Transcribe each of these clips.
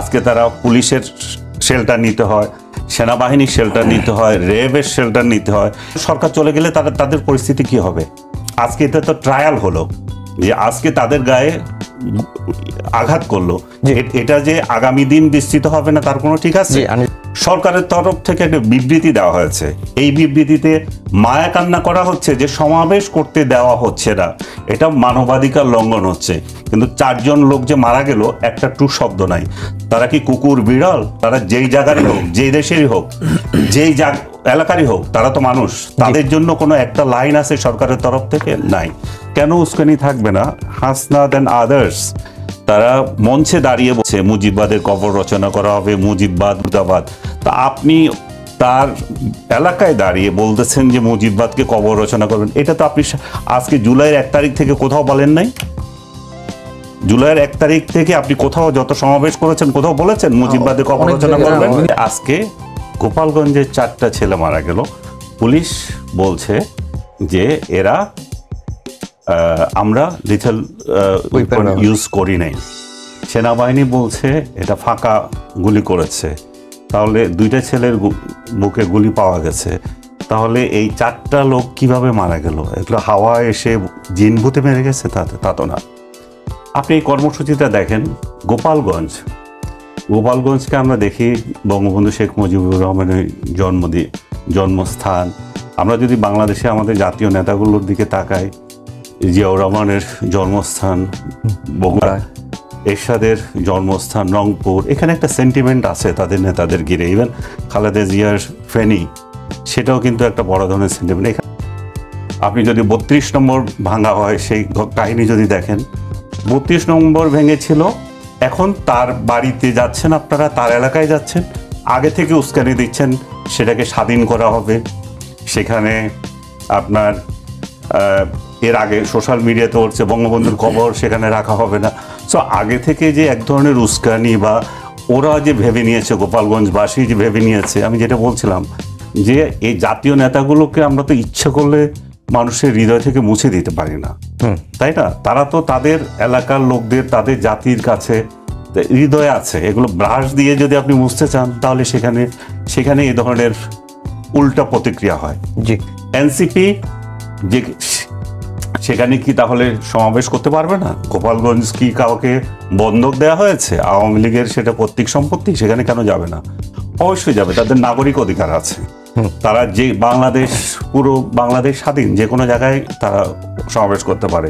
আজকে তারা পুলিশের শেল্টার নিতে হয়, সেনাবাহিনীর শেল্টার নিতে হয়, র্যাবের শেল্টার নিতে হয়। সরকার চলে গেলে তাদের পরিস্থিতি কি হবে? আজকে এটা তো ট্রায়াল হলো যে আজকে তাদের গায়ে আঘাত করলো, এটা যে আগামী দিন বিস্তৃত হবে না তার কোনো ঠিক আছে? সরকারের তরফ থেকে একটা বিবৃতি দেওয়া হয়েছে, এই বিবৃতিতে মায়া কান্না করা হচ্ছে যে সমাবেশ করতে দেওয়া হচ্ছে না, এটা মানবাধিকার লঙ্ঘন হচ্ছে। কিন্তু 4 জন লোক যে মারা গেল একটা টু শব্দ নাই। তারা কি কুকুর বিড়াল? তারা যেই জায়গারই হোক, যেই দেশেরই হোক, যেই এলাকারই হোক, তারা তো মানুষ। তাদের জন্য কোনো একটা লাইন আছে সরকারের তরফ থেকে? নাই। কেন উস্কানি থাকবে না? হাসনাত এন্ড আদার্স তারা মঞ্চে দাঁড়িয়ে বলছে মুজিববাদের কবর রচনা করা হবে, মুজিববাদ মুর্দাবাদ। তা আপনি তার এলাকায় দাঁড়িয়ে বলতেছেন যে মুজিববাদকে কবর রচনা করবেন, এটা তো আপনি আজকে জুলাইয়ের 1 তারিখ থেকে কোথাও বলেন নাই। জুলাইয়ের 1 তারিখ থেকে আপনি কোথাও যত সমাবেশ করেছেন কোথাও বলেছেন মুজিববাদের কবর রচনা করবেন? আজকে গোপালগঞ্জে 4টা ছেলে মারা গেল, পুলিশ বলছে যে এরা আমরা লিথল ইউজ করি নাই, সেনাবাহিনী বলছে এটা ফাঁকা গুলি করেছে। তাহলে 2টা ছেলের বুকে গুলি পাওয়া গেছে, তাহলে এই 4টা লোক কিভাবে মারা গেল? এগুলো হাওয়া এসে জিন ভূতে মেরে গেছে? তা তো না। আপনি এই কর্মসূচিটা দেখেন, গোপালগঞ্জকে আমরা দেখি বঙ্গবন্ধু শেখ মুজিবুর রহমানের জন্মস্থান। আমরা যদি বাংলাদেশে আমাদের জাতীয় নেতাগুলোর দিকে তাকাই, জিয়াউর রহমানের জন্মস্থান বগুড়া, এরশাদের জন্মস্থান রংপুর, এখানে একটা সেন্টিমেন্ট আছে তাদের নেতাদের ঘিরে। ইভেন খালেদা জিয়ার ফেনী, সেটাও কিন্তু একটা বড় ধরনের সেন্টিমেন্ট। এখানে আপনি যদি 32 নম্বর ভাঙা হয় সেই কাহিনী যদি দেখেন, 32 নম্বর ভেঙেছিল, এখন তার বাড়িতে যাচ্ছেন আপনারা, তার এলাকায় যাচ্ছেন, আগে থেকে উস্কানি দিচ্ছেন সেটাকে স্বাধীন করা হবে। সেখানে আপনার এর আগে সোশ্যাল মিডিয়াতে উঠছে বঙ্গবন্ধুর কবর সেখানে রাখা হবে না। সো আগে থেকে যে এক ধরনের উস্কানি বা ওরা যে ভেবে নিয়েছে, গোপালগঞ্জবাসী যে ভেবে নিয়েছে, আমি যেটা বলছিলাম যে এই জাতীয় নেতাগুলোকে আমরা তো ইচ্ছে করলে মানুষের হৃদয় থেকে মুছে দিতে পারি না, তাই না? তারা তো তাদের এলাকার লোকদের, তাদের জাতির কাছে হৃদয়ে আছে। এগুলো ব্রাশ দিয়ে যদি আপনি মুছতে চান তাহলে সেখানে এই ধরনের উল্টা প্রতিক্রিয়া হয়। জি, এনসিপি যে সেখানে কি তাহলে সমাবেশ করতে পারবে না? গোপালগঞ্জ কি কাউকে বন্ধক দেওয়া হয়েছে? আওয়ামী লীগের সেটা পৈতৃক সম্পত্তি, সেখানে কেন যাবে না? অবশ্যই যাবে, তাদের নাগরিক অধিকার আছে। তারা যে পুরো বাংলাদেশ স্বাধীন, যে কোনো জায়গায় তারা সমাবেশ করতে পারে।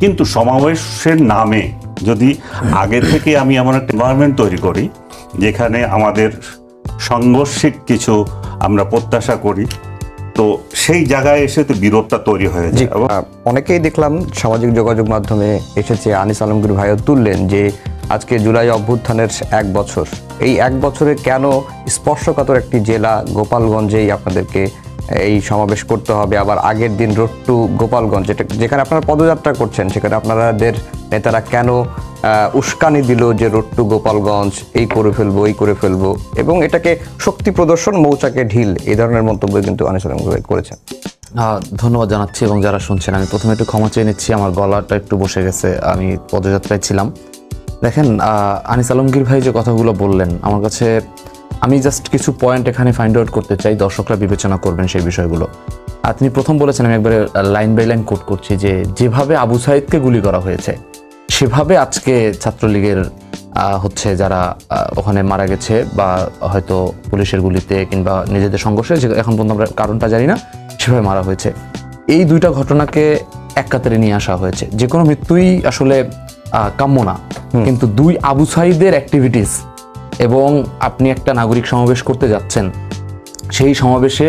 কিন্তু সমাবেশের নামে যদি আগে থেকে আমি এমন একটা এনভায়রনমেন্ট তৈরি করি যেখানে আমাদের সাংঘর্ষিক কিছু আমরা প্রত্যাশা করি, তো সেই জায়গায় এসে তো বিরোধটা তৈরি হয়ে যায়। অনেকেই দেখলাম সামাজিক যোগাযোগ মাধ্যমে এসেছে, আনিস আলমগীর ভাইও তুললেন যে আজকে জুলাই অভ্যুত্থানের 1 বছর, এই 1 বছরে কেন স্পর্শকাতর একটি জেলা গোপালগঞ্জেই আপনাদেরকে এই সমাবেশ করতে হবে? আবার আগের দিন রোড টু গোপালগঞ্জ, যেখানে আপনারা পদযাত্রা করছেন, সেখানে আপনাদের নেতারা কেন উস্কানি দিল যে রোড টু গোপালগঞ্জ এই করে ফেলবো, এবং এটাকে শক্তি প্রদর্শন, মৌচাকে ঢিল, এই ধরনের মন্তব্য কিন্তু আনিস আলমগীর ভাই করেছেন। ধন্যবাদ জানাচ্ছি, এবং যারা শুনছেন আমি প্রথমে একটু ক্ষমা চেয়ে নিচ্ছি, আমার গলাটা একটু বসে গেছে, আমি পদযাত্রায় ছিলাম। দেখেন, আনিস আলমগীর ভাই যে কথাগুলো বললেন, আমার কাছে আমি জাস্ট কিছু পয়েন্ট এখানে ফাইন্ড আউট করতে চাই, দর্শকরা বিবেচনা করবেন সেই বিষয়গুলো। আর তিনি প্রথম বলেছেন, আমি একবারে লাইন বাই লাইন কোট করছি, যে যেভাবে আবু সাইদকে গুলি করা হয়েছে সেভাবে আজকে ছাত্রলীগের হচ্ছে যারা ওখানে মারা গেছে, বা হয়তো পুলিশের গুলিতে কিংবা নিজেদের সংঘর্ষে, এখন পর্যন্ত আমরা কারণটা জানি না, সেভাবে মারা হয়েছে। এই 2টা ঘটনাকে এক কাতারে নিয়ে আসা হয়েছে। যে কোনো মৃত্যুই আসলে কাম্য না, কিন্তু 2 আবু সাইদের অ্যাক্টিভিটিস, এবং আপনি একটা নাগরিক সমাবেশ করতে যাচ্ছেন, সেই সমাবেশে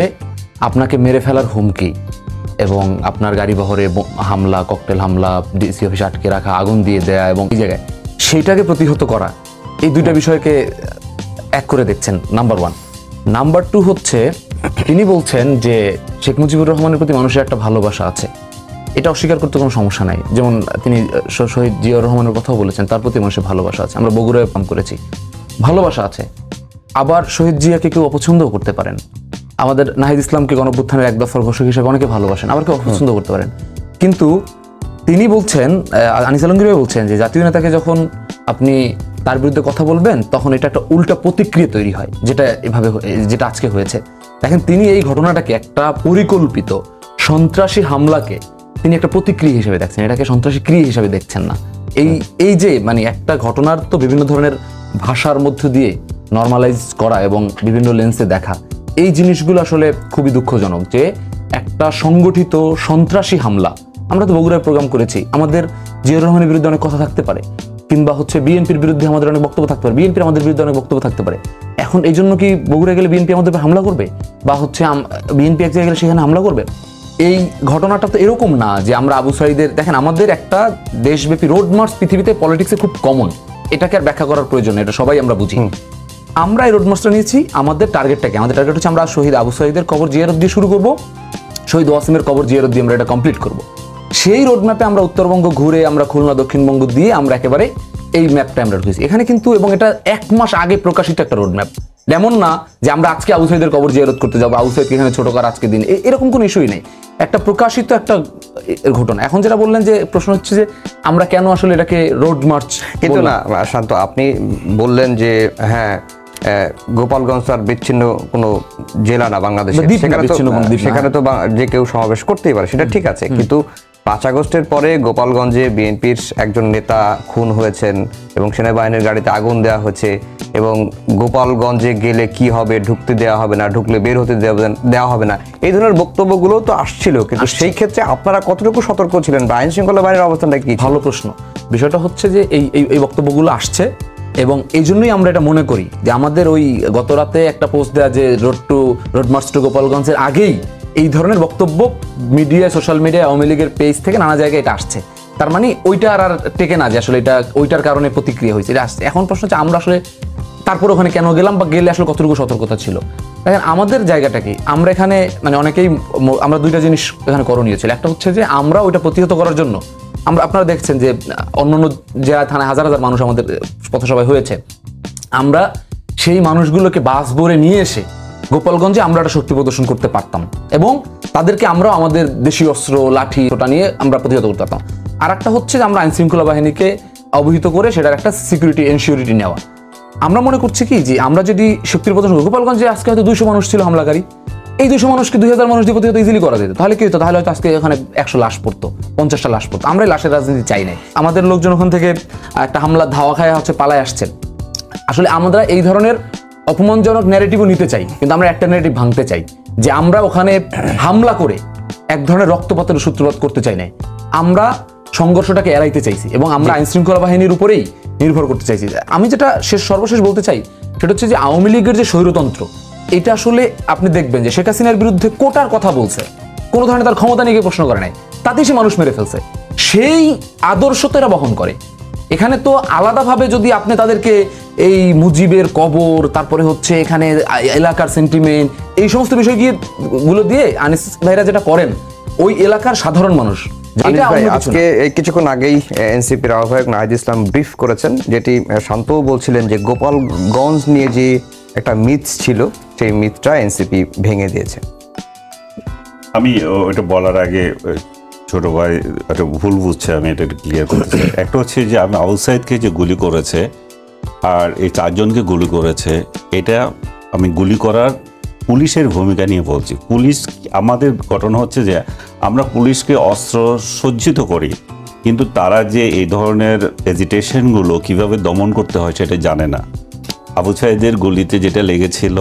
আপনাকে মেরে ফেলার হুমকি, এবং আপনার গাড়ি বহরে হামলা, ককটেল হামলা, ডিসি অফিসে আটকে রাখা, আগুন দিয়ে দেয়া, এবং এই জায়গায় সেইটাকে প্রতিহত করা, এই 2টা বিষয়কে এক করে দেখছেন, নাম্বার 1। নাম্বার 2 হচ্ছে, তিনি বলছেন যে শেখ মুজিবুর রহমানের প্রতি মানুষের একটা ভালোবাসা আছে, এটা অস্বীকার করতে কোনো সমস্যা নাই। যেমন তিনি শহীদ জিয়াউর রহমানের কথাও বলেছেন, তার প্রতি মানুষের ভালোবাসা আছে, আমরা বগুড়ায় কাম করেছি, ভালোবাসা আছে। আবার শহীদ জিয়াকে কেউ অপছন্দও করতে পারেন, আমাদের নাহিদ ইসলামকে গণঅভ্যুত্থানের 1 দফার ঘোষক হিসেবে অনেকে ভালোবাসেন, আবার কেউ অপছন্দ করতে পারেন। কিন্তু তিনি বলছেন, আনিস আলমগীর ভাই বলছেন যে জাতীয় নেতাকে যখন আপনি তার বিরুদ্ধে কথা বলবেন, তখন এটা একটা উল্টা প্রতিক্রিয়া তৈরি হয়, যেটা আজকে হয়েছে। দেখেন, তিনি এই ঘটনাটাকে একটা পরিকল্পিত সন্ত্রাসী হামলাকে তিনি একটা প্রতিক্রিয়া হিসেবে দেখছেন, এটাকে সন্ত্রাসী ক্রিয়া হিসেবে দেখছেন না। এই যে মানে একটা ঘটনার তো বিভিন্ন ধরনের ভাষার মধ্য দিয়ে নর্মালাইজ করা এবং বিভিন্ন লেন্সে দেখা, এই জিনিসগুলো আসলে খুবই দুঃখজনক যে একটা সংগঠিত সন্ত্রাসী হামলা। আমরা তো বগুড়ায় প্রোগ্রাম করেছি, আমাদের জিয়াউর রহমানের বিরুদ্ধে অনেক কথা থাকতে পারে, কিংবা বিএনপির বিরুদ্ধে আমাদের অনেক বক্তব্য থাকতে পারে, বিএনপির আমাদের বিরুদ্ধে অনেক বক্তব্য থাকতে পারে। এখন এই জন্য কি বগুড়ায় গেলে বিএনপি আমাদের উপর হামলা করবে, বা বিএনপি এক জায়গায় গেলে সেখানে হামলা করবে? এই ঘটনাটা তো এরকম না যে আমরা আবু সাঈদের, দেখেন আমাদের একটা দেশব্যাপী রোড মার্চ পৃথিবীতে পলিটিক্সে খুব কমন, এটাকে আর ব্যাখ্যা করার প্রয়োজন নেই, এটা সবাই আমরা বুঝি। আমরা এই রোড মার্চটা নিয়েছি, আমাদের টার্গেটটাকে, আমাদের টার্গেট হচ্ছে আমরা শহীদ আবু সাঈদের কবর জিয়ারত দিয়ে শুরু করব, শহীদ ওয়াসিমের কবর জিয়ারত দিয়ে আমরা এটা কমপ্লিট করব। সেই রোড ম্যাপে আমরা উত্তরবঙ্গ ঘুরে, আমরা খুলনা দক্ষিণবঙ্গ দিয়ে আমরা একেবারে এই ম্যাপটা আমরা ঢুকেছি এখানে কিন্তু, এবং এটা 1 মাস আগে প্রকাশিত একটা রোড ম্যাপ। এমন না যে আমরা আজকে আবু সাঈদের কবর জিয়ারত করতে যাবো, আবু সাঈদকে এখানে ছোট করার আজকে দিন, এরকম কোনো ইস্যুই নেই, একটা প্রকাশিত একটা ঘটনা। এখন যেটা বললেন যে প্রশ্ন হচ্ছে যে আমরা কেন আসলে এটাকে রোড মার্চ, কিন্তু না শান্ত, আপনি বললেন যে হ্যাঁ গোপালগঞ্জ আর বিচ্ছিন্ন কোনো জেলা না বাংলাদেশে, সেখানে তো যে কেউ সমাবেশ করতেই পারে, সেটা ঠিক আছে। কিন্তু 5 আগস্টের পরে গোপালগঞ্জে বিএনপির একজন নেতা খুন হয়েছেন এবং সেনাবাহিনীর গাড়িতে আগুন দেওয়া হয়েছে, এবং গোপালগঞ্জে গেলে কি হবে, ঢুকতে দেওয়া হবে না, ঢুকলে বের হতে দেওয়া হবে না, এই ধরনের বক্তব্যগুলো তো আসছিল। কিন্তু সেই ক্ষেত্রে আপনারা কতটুকু সতর্ক ছিলেন বা আইন শৃঙ্খলা বাহিনীর অবস্থানটা কি? ভালো প্রশ্ন। বিষয়টা হচ্ছে যে এই বক্তব্যগুলো আসছে, এবং এই জন্যই আমরা এটা মনে করি যে আমাদের ওই গত রাতে একটা পোস্ট দেওয়া যে রোড মার্চ টু গোপালগঞ্জের আগেই এই ধরনের বক্তব্য মিডিয়া, সোশ্যাল মিডিয়া, আওয়ামী লীগের পেজ থেকে নানা জায়গায় এটা আসছে। তার মানে ওইটা আর টেকে না যে আসলে এটা ওইটার কারণে প্রতিক্রিয়া হয়েছে, এটা আসছে। এখন প্রশ্ন হচ্ছে আমরা আসলে তারপর ওখানে কেন গেলাম, বা গেলে আসলে কতটুকু সতর্কতা ছিল। দেখেন আমাদের জায়গাটা কি, আমরা এখানে মানে অনেকেই আমরা 2টা জিনিস এখানে করণীয় ছিল। একটা হচ্ছে যে আমরা ওইটা প্রতিহত করার জন্য আপনারা দেখছেন যে অন্যান্য জেলা থানায় হাজার হাজার মানুষ আমাদের পথসভায় হয়েছে, আমরা সেই মানুষগুলোকে বাস ভরে নিয়ে এসে গোপালগঞ্জে আমরা একটা শক্তি প্রদর্শন করতে পারতাম, এবং তাদেরকে আমরাও আমাদের দেশীয় অস্ত্র, লাঠি, ওটা নিয়ে আমরা প্রতিহত করতে পারতাম। আর একটা হচ্ছে যে আমরা আইন শৃঙ্খলা বাহিনীকে অবহিত করে সেটার একটা সিকিউরিটি এনশিওরিটি নেওয়া। আমরা মনে করছি কি যে আমরা যদি শক্তির প্রদর্শন, গোপালগঞ্জে আজকে হয়তো 200 মানুষ ছিল হামলাকারী, এই 200 মানুষকে 2000 মানুষ দিয়ে প্রতিহত ইজিলি করা যেত, তাহলে কি হতো? তাহলে হয়তো আজকে এখানে 100 লাশ পড়তো, 50টা লাশ পড়তো। আমরা লাশের রাজনীতি চাই নাই। আমাদের লোকজন ওখান থেকে একটা হামলা ধাওয়া খায় পালায় আসছেন। আসলে আমরা এই ধরনের অপমানজনক ন্যারেটিভও নিতে চাই, কিন্তু আমরা একটা ন্যারেটিভ ভাঙতে চাই যে আমরা ওখানে হামলা করে এক ধরনের রক্তপাতের সূত্রপাত করতে চাই না, আমরা সংঘর্ষটাকে এড়াইতে চাইছি, এবং আমরা আইন শৃঙ্খলা বাহিনীর উপরেই নির্ভর করতে চাইছি। আমি যেটা সর্বশেষ বলতে চাই সেটা হচ্ছে যে আওয়ামী লীগের যে স্বৈরতন্ত্র, এটা আসলে আপনি দেখবেন যে শেখ হাসিনার বিরুদ্ধে কোটার কথা বলছে, কোনো ধরনের তার ক্ষমতা নিয়ে প্রশ্ন করে নাই, তাতেই সে মানুষ মেরে ফেলছে, সেই আদর্শ তো এরা বহন করে। এখানে তো আলাদাভাবে যদি আপনি তাদেরকে এই মুজিবের কবর, তারপরে হচ্ছে এখানে এলাকার সেন্টিমেন্ট, এই সমস্ত বিষয়গুলো দিয়ে আনিস ভাইরা যেটা করেন, ওই এলাকার সাধারণ মানুষ। আজকে কিছুক্ষণ আগেই এনসিপির আহ্বায়ক নাহিদ ইসলাম ব্রিফ করেছেন, যেটি শান্তও বলছিলেন যে গোপালগঞ্জ নিয়ে যে একটা মিথ ছিল, সেই মিথটা এনসিপি ভেঙে দিয়েছে। আমি ওটা বলার আগে ছোট ভাই একটা ভুল বুঝছে, আমি এটা ক্লিয়ার করতে চাই। একটা হচ্ছে যে আমি আবু সাঈদকে যে গুলি করেছে আর এই 4 জনকে গুলি করেছে, এটা আমি গুলি করার পুলিশের ভূমিকা নিয়ে বলছি। পুলিশ, আমাদের ঘটনা হচ্ছে যে আমরা পুলিশকে অস্ত্র সজ্জিত করি, কিন্তু তারা যে এই ধরনের এজিটেশনগুলো কিভাবে দমন করতে হয় সেটা জানে না। আবু সাঈদের গুলিতে যেটা লেগেছিল,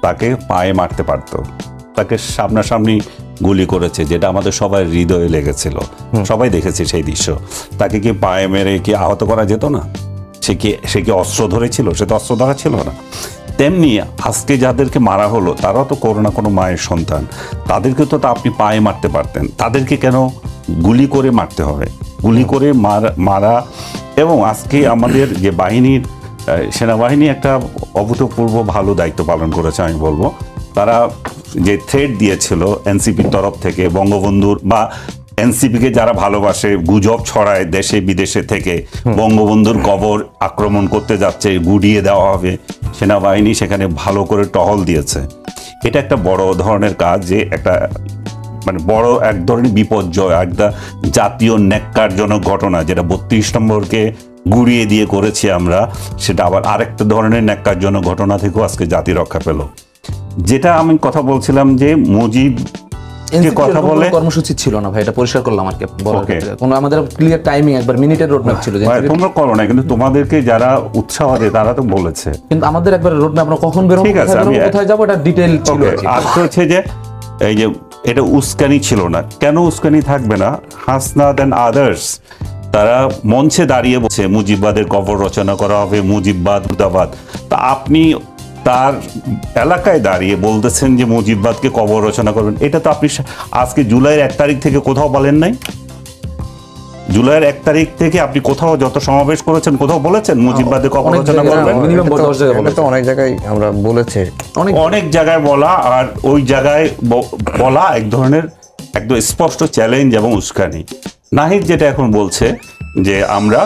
তাকে পায়ে মারতে পারতো, তাকে সামনাসামনি গুলি করেছে, যেটা আমাদের সবাই হৃদয়ে লেগেছিল, সবাই দেখেছে সেই দৃশ্য। তাকে কি পায়ে মেরে কি আহত করা যেত না? সে কি অস্ত্র ধরেছিল? সে তো অস্ত্র ধরা ছিল না। তেমনি আজকে যাদেরকে মারা হলো, তারাও তো কোনো না কোনো মায়ের সন্তান, তাদেরকে তো আপনি পায়ে মারতে পারতেন, তাদেরকে কেন গুলি করে মারতে হবে? গুলি করে মারা। এবং আজকে আমাদের যে বাহিনীর, সেনাবাহিনী একটা অভূতপূর্ব ভালো দায়িত্ব পালন করেছে আমি বলবো। তারা যে থ্রেট দিয়েছিল এনসিপির তরফ থেকে, বঙ্গবন্ধুর বা এনসিপিকে যারা ভালোবাসে, গুজব ছড়ায় দেশে বিদেশে থেকে, বঙ্গবন্ধুর কবর আক্রমণ করতে যাচ্ছে, গুড়িয়ে দেওয়া হবে, সেনাবাহিনী সেখানে ভালো করে টহল দিয়েছে। এটা একটা বড় ধরনের কাজ, যে একটা মানে বড় এক ধরনের বিপর্যয়, একটা জাতীয় ন্যাক্কারজনক ঘটনা, যেটা 32 নম্বরকে গুড়িয়ে দিয়ে করেছি আমরা, সেটা আবার আরেকটা ধরনের ন্যাক্কারজনক ঘটনা থেকেও আজকে জাতি রক্ষা পেল। যেটা আমি কথা বলছিলাম যে মুজিব যে কথা বলে কর্মসূচি ছিল না ভাই, এটা পরিষ্কার করলাম আর কি বলার Okay. ক্ষেত্রে। কোনো আমাদের ক্লিয়ার টাইমিং একবার মিনিটের রোড ম্যাপ ছিল যে ভাই, তোমরা করো না, কিন্তু তোমাদেরকে যারা উৎসাহ দেয় তারা তো বলেছে। কিন্তু আমাদের একবার রোড ম্যাপ আমরা কখন বেরোবো, ঠিক আছে, কোথায় আমি বেরোবো, কোথায় যাবো, এটা ডিটেইল ছিল Okay, আর কি। আর তো হচ্ছে যে এই যে এটা উস্কানি ছিল না, কেন উস্কানি থাকবে না? হাসনাত এন্ড আদার্স তারা মঞ্চে দাঁড়িয়ে বলছে মুজিববাদের কবর রচনা করা হবে, মুজিববাদ মুর্দাবাদ। তা আপনি তার এলাকায় দাঁড়িয়ে বলতেছেন যে মুজিববাদকে কবর রচনা করবেন, এটা তো আপনি আজকে জুলাইয়ের 1 তারিখ থেকে কোথাও বলেন নাই। জুলাইয়ের 1 তারিখ থেকে আপনি কোথাও যত সমাবেশ করেছেন কোথাও বলেছেন মুজিববাদের কবর অনেক রচনা জায়গায় করবেন? minimum এটা তো- 10 জায়গায় এটা তো অনেক জায়গায় আমরা বলেছে। অনেক জায়গায় বলা, আর ওই জায়গায় বলা এক ধরনের একদম স্পষ্ট চ্যালেঞ্জ এবং উস্কানি। নাহিদ যেটা এখন বলছে যে আমরা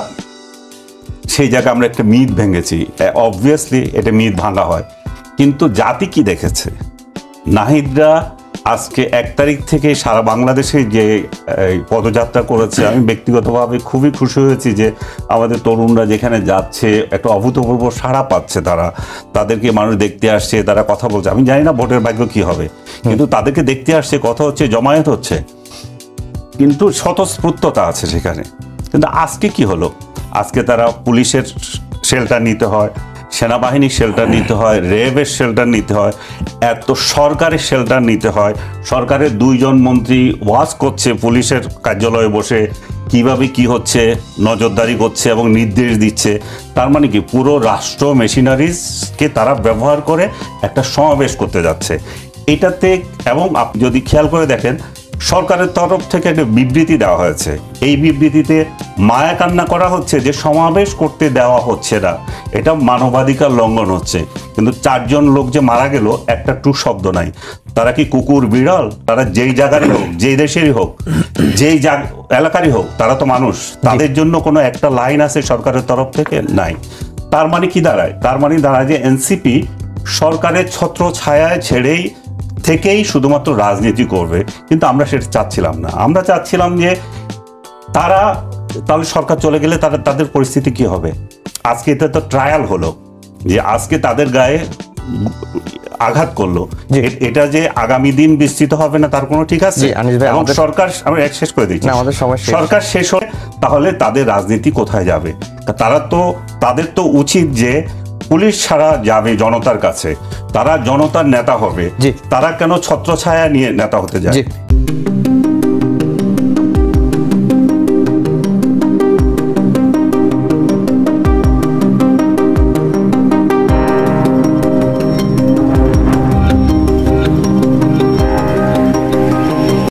সেই জায়গায় আমরা একটা মিথ ভেঙেছি, অবভিয়াসলি এটা মিথ ভাঙা হয়, কিন্তু জাতি কি দেখেছে? নাহিদরা আজকে 1 তারিখ থেকে সারা বাংলাদেশে যে পদযাত্রা করেছে, আমি ব্যক্তিগতভাবে খুবই খুশি হয়েছি যে আমাদের তরুণরা যেখানে যাচ্ছে একটা অভূতপূর্ব সাড়া পাচ্ছে, তাদেরকে মানুষ দেখতে আসছে, তারা কথা বলছে। আমি জানি না ভোটের ভাগ্য কি হবে, কিন্তু তাদেরকে দেখতে আসছে, কথা হচ্ছে, জমায়েত হচ্ছে, কিন্তু স্বতঃস্ফূর্ততা আছে সেখানে। কিন্তু আজকে কি হলো? আজকে তারা পুলিশের শেল্টার নিতে হয়, সেনাবাহিনীর শেল্টার নিতে হয়, র্যাবের শেল্টার নিতে হয়, এত সরকারের শেল্টার নিতে হয়। সরকারের 2 জন মন্ত্রী ওয়াজ করছে পুলিশের কার্যালয়ে বসে, কিভাবে কি হচ্ছে নজরদারি করছে এবং নির্দেশ দিচ্ছে। তার মানে কি পুরো রাষ্ট্র মেশিনারিজকে তারা ব্যবহার করে একটা সমাবেশ করতে যাচ্ছে এটাতে। এবং আপনি যদি খেয়াল করে দেখেন, সরকারের তরফ থেকে একটা বিবৃতি দেওয়া হয়েছে, এই বিবৃতিতে মায়া কান্না করা হচ্ছে যে সমাবেশ করতে দেওয়া হচ্ছে না, এটা মানবাধিকার লঙ্ঘন হচ্ছে। কিন্তু 4 জন লোক যে মারা গেল, একটা টু শব্দ নাই। তারা কি কুকুর বিড়াল? তারা যেই জায়গারই হোক, যেই দেশেরই হোক, যেই এলাকারই হোক, তারা তো মানুষ। তাদের জন্য কোনো একটা লাইন আছে সরকারের তরফ থেকে? নাই। তার মানে কি দাঁড়ায়? তার মানে দাঁড়ায় যে এনসিপি সরকারের ছত্র ছায়ায় ছেড়েই থেকেই শুধুমাত্র রাজনীতি করবে। কিন্তু আমরা সেটা চাচ্ছিলাম না। আমরা চাচ্ছিলাম যে তাহলে সরকার চলে গেলে তাদের পরিস্থিতি কি হবে? আজকে এটা তো ট্রায়াল হলো যে আজকে তাদের গায়ে আঘাত করলো, এটা যে আগামী দিন বিস্তৃত হবে না তার কোনো ঠিক আছে? এবং সরকার, আমি শেষ করে দিচ্ছি, সরকার শেষ হলে তাহলে তাদের রাজনীতি কোথায় যাবে? তাদের তো উচিত যে পুলিশ ছাড়া যাবে জনতার কাছে, তারা জনতার নেতা হবে। তারা কেন ছত্রছায়া নিয়ে নেতা হতে যায়?